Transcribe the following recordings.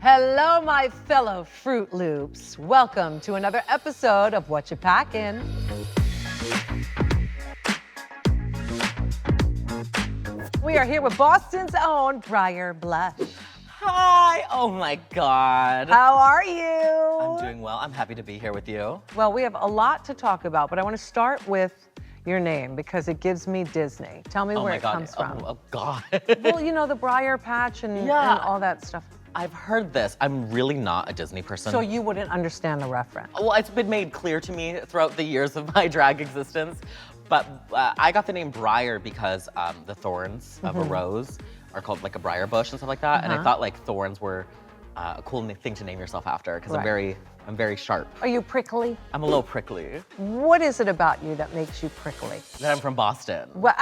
Hello, my fellow Fruit Loops. Welcome to another episode of Whatcha Packin. We are here with Boston's own Briar Blush. Hi! Oh my God. How are you? I'm doing well. I'm happy to be here with you. Well, we have a lot to talk about, but I want to start with your name because it gives me Disney. Tell me where it comes from. Oh God. Well, you know, the briar patch and all that stuff. I've heard this. I'm really not a Disney person. So you wouldn't understand the reference. Well, it's been made clear to me throughout the years of my drag existence, but I got the name Briar because the thorns of a rose are called like a briar bush and stuff like that, and I thought like thorns were a cool thing to name yourself after because I'm very sharp. Are you prickly? I'm a little prickly. What is it about you that makes you prickly? That I'm from Boston. Well,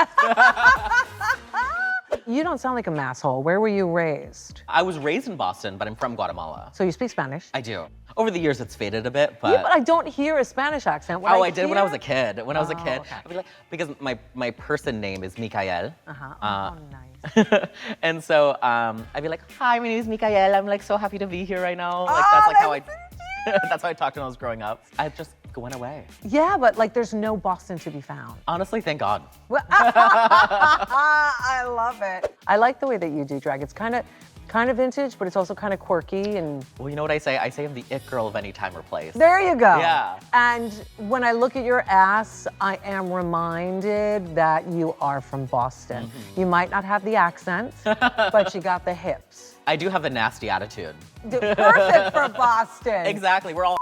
you don't sound like a masshole. Where were you raised? I was raised in Boston, but I'm from Guatemala. So you speak Spanish? I do. Over the years, it's faded a bit, but... Yeah, but I don't hear a Spanish accent. I did when I was a kid. When I was a kid, okay. I'd be like, because my person name is Mikael. Oh, nice. And so I'd be like, hi, my name is Mikael. I'm like so happy to be here right now. Like that's like how I, that's how I talked when I was growing up. I just went away. Yeah, but like there's no Boston to be found. Honestly, thank God. I love it. I like the way that you do drag. It's kind of vintage, but it's also kind of quirky and... Well, you know what I say? I say I'm the it girl of any time or place. There you go. Yeah. And when I look at your ass, I am reminded that you are from Boston. You might not have the accent, but you got the hips. I do have a nasty attitude. Perfect for Boston. Exactly, we're all...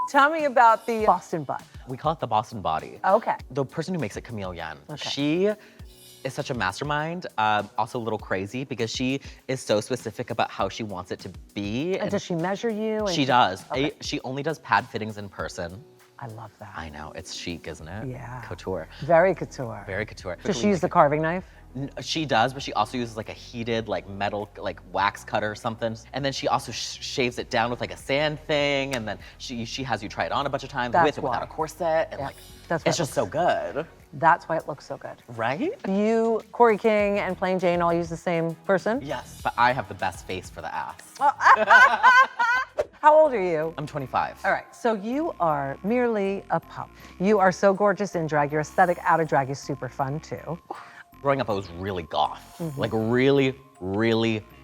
Tell me about the Boston butt. We call it the Boston body. Okay. The person who makes it, Camille Yan. Okay. She is such a mastermind, also a little crazy because she is so specific about how she wants it to be. And does she measure you? She does. Okay. She only does pad fittings in person. I love that. I know, it's chic, isn't it? Yeah. Couture. Very couture. Very couture. Does she use the carving knife? She does, but she also uses like a heated like metal like wax cutter or something. And then she also shaves it down with like a sand thing. And then she has you try it on a bunch of times with or without a corset. And like, it's just so good. That's why it looks so good. Right? You, Corey King, and Plain Jane all use the same person? Yes, but I have the best face for the ass. How old are you? I'm 25. All right, so you are merely a pup. You are so gorgeous in drag. Your aesthetic out of drag is super fun too. Growing up, I was really goth. Like really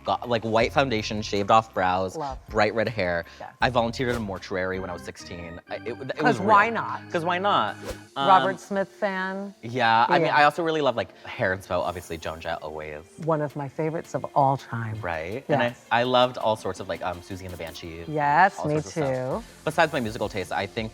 goth. Like white foundation, shaved off brows, bright red hair. Yes. I volunteered at a mortuary when I was 16. It was why not? Because why not? Robert Smith fan? Yeah, I mean, I also really love like hair and spell, obviously Joan Jett always. One of my favorites of all time. Right, Yes. and I loved all sorts of like Susie and the Banshee. Yes, me too. Besides my musical taste, I think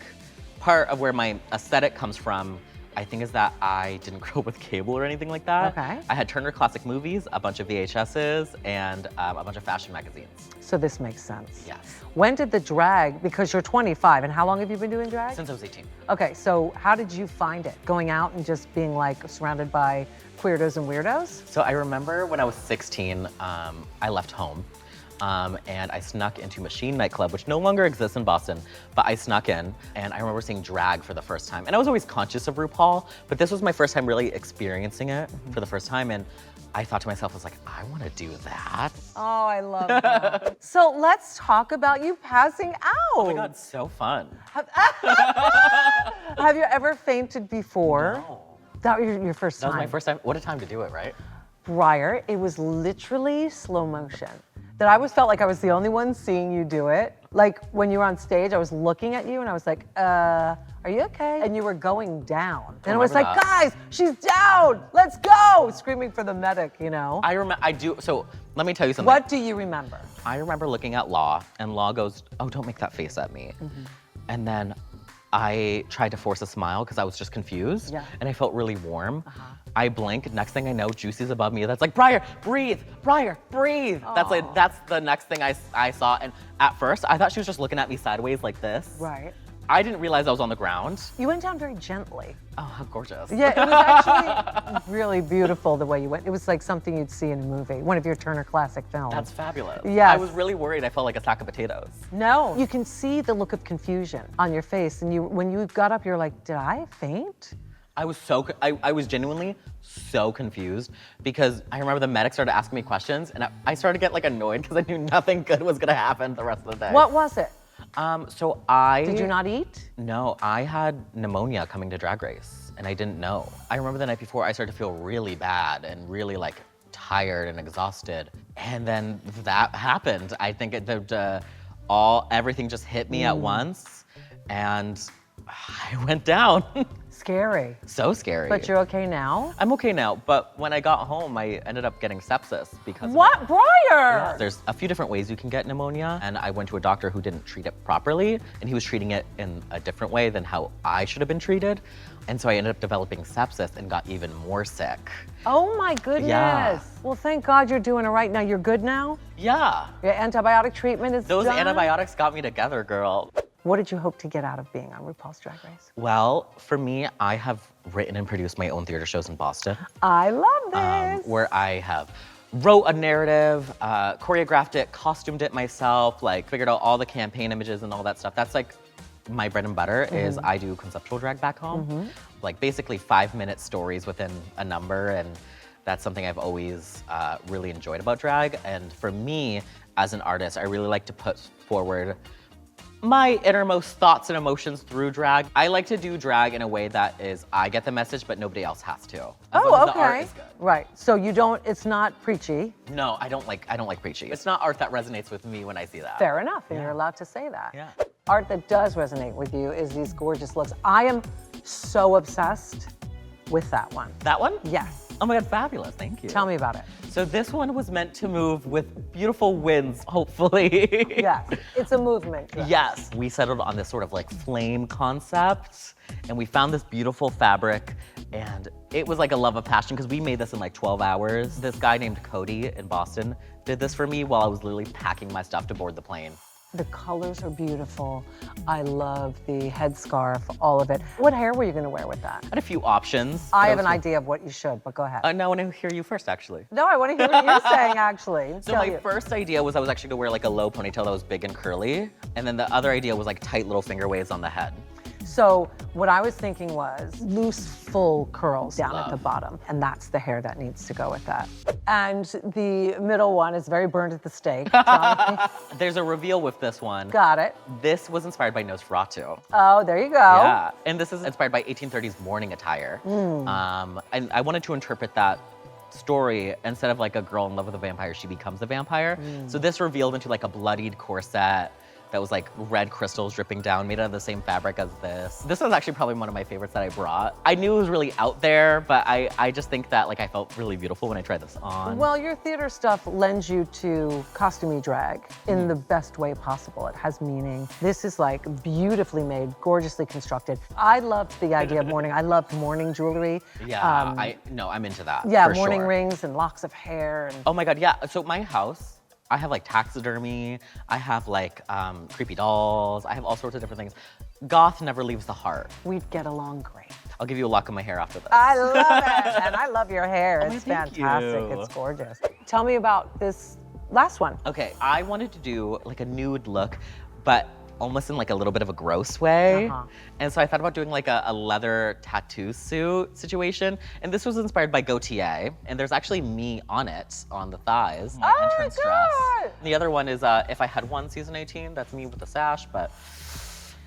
part of where my aesthetic comes from I think is that I didn't grow up with cable or anything like that. Okay. I had Turner Classic Movies, a bunch of VHSs, and a bunch of fashion magazines. So this makes sense. Yes. When did the drag, because you're 25, and how long have you been doing drag? Since I was 18. Okay, so how did you find it? Going out and just being like surrounded by queerdos and weirdos? So I remember when I was 16, I left home. And I snuck into Machine nightclub, which no longer exists in Boston, but I snuck in, and I remember seeing drag for the first time. And I was always conscious of RuPaul, but this was my first time really experiencing it for the first time, and I thought to myself, I was like, I want to do that. Oh, I love that. So let's talk about you passing out. Oh my God, so fun. Have you ever fainted before? No. That was your first time? That was my first time. What a time to do it, right? Briar, it was literally slow motion. That I always felt like I was the only one seeing you do it. Like when you were on stage, I was looking at you and I was like, are you okay? And you were going down. And I was like, guys, she's down, let's go! Screaming for the medic, you know? I do, so let me tell you something. What do you remember? I remember looking at Law, and Law goes, oh, don't make that face at me. And then I tried to force a smile because I was just confused. Yeah. And I felt really warm. I blink, next thing I know, Juicy's above me. That's like, Briar, breathe, Briar, breathe. Aww. That's the next thing I saw. And at first, I thought she was just looking at me sideways like this. Right. I didn't realize I was on the ground. You went down very gently. Oh, how gorgeous. Yeah, it was actually really beautiful the way you went. It was like something you'd see in a movie, one of your Turner Classic films. That's fabulous. Yes. I was really worried I felt like a sack of potatoes. No, you can see the look of confusion on your face. And when you got up, you're like, did I faint? I was I was genuinely so confused because I remember the medic started asking me questions and I started to get like annoyed because I knew nothing good was gonna happen the rest of the day. What was it? So I... Did you not eat? No, I had pneumonia coming to Drag Race and I didn't know. I remember the night before I started to feel really bad and really like tired and exhausted. And then that happened. I think everything just hit me at once and I went down. Scary. So scary. But you're okay now? I'm okay now, but when I got home, I ended up getting sepsis because What, Briar? Yeah, there's a few different ways you can get pneumonia, and I went to a doctor who didn't treat it properly, and he was treating it in a different way than how I should have been treated. And so I ended up developing sepsis and got even more sick. Oh my goodness. Yeah. Well, thank God you're doing it right now. You're good now? Yeah. Your antibiotic treatment is Those done? antibiotics got me together, girl. What did you hope to get out of being on RuPaul's Drag Race? Well, for me, I have written and produced my own theater shows in Boston. I love this. Where I have wrote a narrative, choreographed it, costumed it myself, like figured out all the campaign images and all that stuff. That's like my bread and butter is I do conceptual drag back home. Like basically 5-minute stories within a number, and that's something I've always really enjoyed about drag. And for me, as an artist, I really like to put forward my innermost thoughts and emotions through drag. I like to do drag in a way that is, I get the message, but nobody else has to. As long as the art is good. Right, so you don't, it's not preachy. No, I don't like preachy. It's not art that resonates with me when I see that. Fair enough, and you're allowed to say that. Yeah. Art that does resonate with you is these gorgeous looks. I am so obsessed with that one. That one? Yes. Oh my God, fabulous, thank you. Tell me about it. So this one was meant to move with beautiful winds, hopefully. Yes, it's a movement. dress. Yes, we settled on this sort of like flame concept, and we found this beautiful fabric, and it was like a love of passion because we made this in like 12 hours. This guy named Cody in Boston did this for me while I was literally packing my stuff to board the plane. The colors are beautiful. I love the headscarf, all of it. What hair were you gonna wear with that? I had a few options. I have an idea of what you should, but go ahead. No, I want to hear you first, actually. No, I wanna hear what you're saying, actually. So my first idea was I was actually gonna wear like a low ponytail that was big and curly, and then the other idea was like tight little finger waves on the head. So what I was thinking was loose, full curls down at the bottom, and that's the hair that needs to go with that. And the middle one is very burned at the stake. There's a reveal with this one. Got it. This was inspired by Nosferatu. Oh, there you go. Yeah, and this is inspired by 1830s mourning attire. And I wanted to interpret that story. Instead of like a girl in love with a vampire, she becomes a vampire. So this revealed into like a bloodied corset that was like red crystals dripping down, made out of the same fabric as this. This was actually probably one of my favorites that I brought. I knew it was really out there, but I just think that like I felt really beautiful when I tried this on. Well, your theater stuff lends you to costumey drag in the best way possible. It has meaning. This is like beautifully made, gorgeously constructed. I loved the idea of mourning. I loved mourning jewelry. Yeah, I'm into that. Yeah, for mourning sure. rings and locks of hair. And Oh my God, yeah. So my house, I have like taxidermy, I have like creepy dolls, I have all sorts of different things. Goth never leaves the heart. we'd get along great. I'll give you a lock of my hair after this. I love it, and I love your hair. It's thank fantastic. you. It's gorgeous. Tell me about this last one. Okay, I wanted to do like a nude look, but almost in like a little bit of a gross way. And so I thought about doing like a leather tattoo suit situation. And this was inspired by Gautier. And there's actually me on it, on the thighs, my entrance dress. And the other one is If I Had One season 18. That's me with the sash, but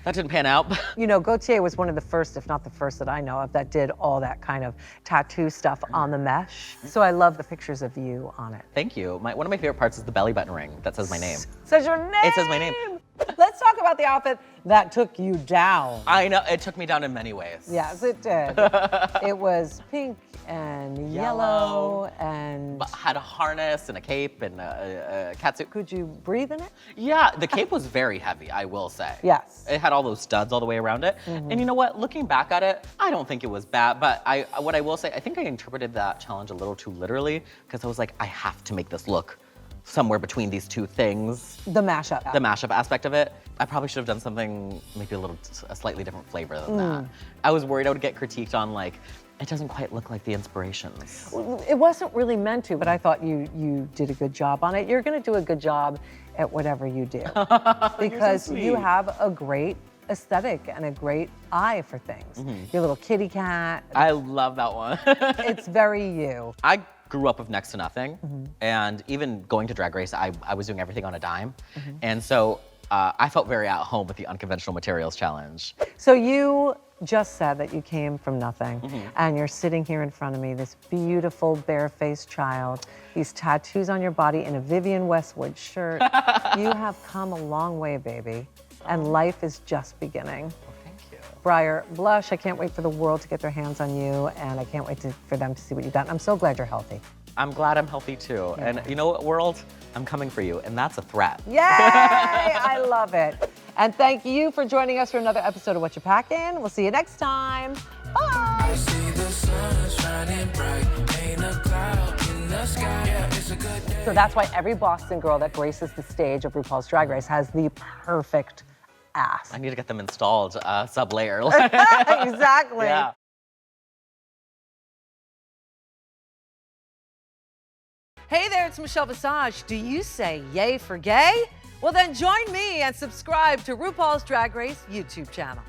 that didn't pan out. You know, Gautier was one of the first, if not the first that I know of, that did all that kind of tattoo stuff on the mesh. So I love the pictures of you on it. Thank you. One of my favorite parts is the belly button ring that says my name. Says your name. It says my name. Let's talk about the outfit that took you down. I know, it took me down in many ways. Yes, it did. It was pink and yellow and... But had a harness and a cape and a catsuit. Could you breathe in it? Yeah, the cape was very heavy, I will say. Yes. It had all those studs all the way around it. And you know what, looking back at it, I don't think it was bad, but what I will say, I think I interpreted that challenge a little too literally, because I was like, I have to make this look somewhere between these two things. The mashup. The mashup aspect of it. I probably should have done something maybe a slightly different flavor than that. I was worried I would get critiqued on like, it doesn't quite look like the inspirations. It wasn't really meant to, but I thought you did a good job on it. You're gonna do a good job at whatever you do. Because you have a great aesthetic and a great eye for things. Your little kitty cat. I love that one. It's very you. I grew up with next to nothing, and even going to Drag Race, I was doing everything on a dime. And so I felt very at home with the unconventional materials challenge. So you just said that you came from nothing, and you're sitting here in front of me, this beautiful barefaced child, these tattoos on your body in a Vivienne Westwood shirt. You have come a long way, baby, and life is just beginning. Thank you. Briar, blush, I can't wait for the world to get their hands on you, and I can't wait for them to see what you've done. I'm so glad you're healthy. I'm glad I'm healthy too. And you know what, world? I'm coming for you, and that's a threat. Yay! I love it. And thank you for joining us for another episode of Whatcha Packin. We'll see you next time. Bye! I see the sun shining bright, ain't a cloud in the sky. Yeah, it's a good day. So that's why every Boston girl that graces the stage of RuPaul's Drag Race has the perfect ass. I need to get them installed, sub-layer. Exactly. Yeah. Hey there, it's Michelle Visage. Do you say yay for gay? Well then join me and subscribe to RuPaul's Drag Race YouTube channel.